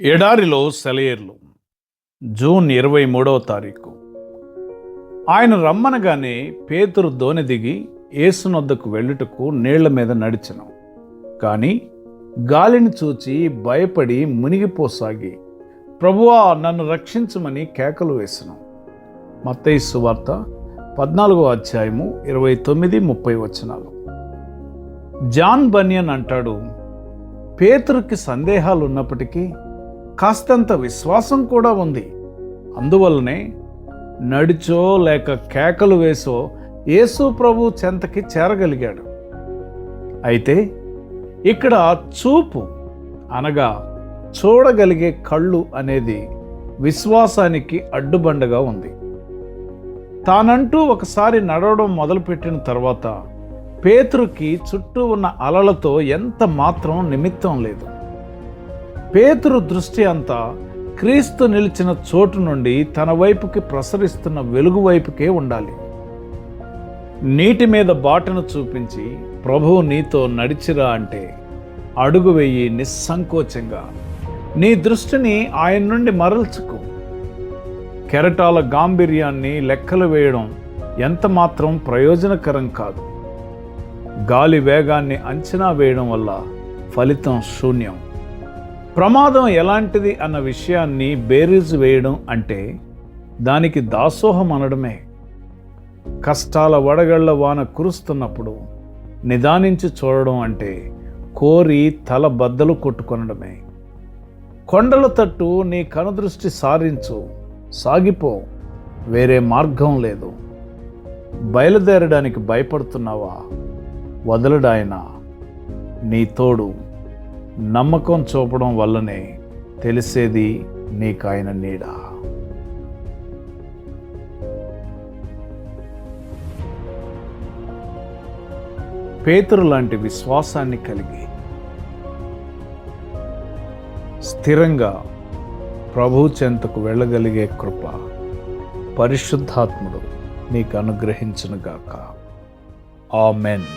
ఎడారిలో సెలయేర్లు జూన్ 23వ తారీఖు. ఆయన రమ్మనగానే పేతురు దోణి దిగి యేసునొద్దకు వెళ్ళుటకు నీళ్ల మీద నడిచెను. కాని గాలిని చూచి భయపడి మునిగిపోసాగి, ప్రభువా నన్ను రక్షించమని కేకలు వేసెను. మత్తయి సువార్త 14వ అధ్యాయము 29-30 వచనాలు. జాన్ బనియన్ అంటాడు, పేతురుకి సందేహాలు ఉన్నప్పటికీ కాస్తంత విశ్వాసం కూడా ఉంది. అందువల్లనే నడిచో లేక కేకలు వేసో యేసు ప్రభు చెంతకి చేరగలిగాడు. అయితే ఇక్కడ చూపు అనగా చూడగలిగే కళ్ళు అనేది విశ్వాసానికి అడ్డుబండగా ఉంది. తానంటూ ఒకసారి నడవడం మొదలుపెట్టిన తర్వాత పేతురుకి చుట్టూ ఉన్న అలలతో ఎంత మాత్రం నిమిత్తం లేదు. పేతురు దృష్టి అంతా క్రీస్తు నిలిచిన చోటు నుండి తన వైపుకి ప్రసరిస్తున్న వెలుగు వైపుకే ఉండాలి. నీటి మీద బాటను చూపించి ప్రభువు నీతో నడిచిరా అంటే అడుగు వెయ్యి నిస్సంకోచంగా. నీ దృష్టిని ఆయన నుండి మరల్చుకు. కెరటాల గాంభీర్యాన్ని లెక్కలు వేయడం ఎంత మాత్రం ప్రయోజనకరం కాదు. గాలి వేగాన్ని అంచనా వేయడం వల్ల ఫలితం శూన్యం. ప్రమాదం ఎలాంటిది అన్న విషయాన్ని బేరీజు వేయడం అంటే దానికి దాసోహం అనడమే. కష్టాల వడగళ్ల వాన కురుస్తున్నప్పుడు నిదానించి చూడడం అంటే కోరి తల బద్దలు కొట్టుకొనడమే. కొండల తట్టు నీ కనుదృష్టి సారించు, సాగిపో, వేరే మార్గం లేదు. బయలుదేరడానికి భయపడుతున్నావా? వదలడాయన నీ తోడు. నమ్మకం చూపడం వల్లనే తెలిసేది నీకాయన నీడ. పేతురు లాంటి విశ్వాసాన్ని కలిగి స్థిరంగా ప్రభు చెంతకు వెళ్ళగలిగే కృప పరిశుద్ధాత్ముడు నీకు అనుగ్రహించునుగాక. ఆమెన్.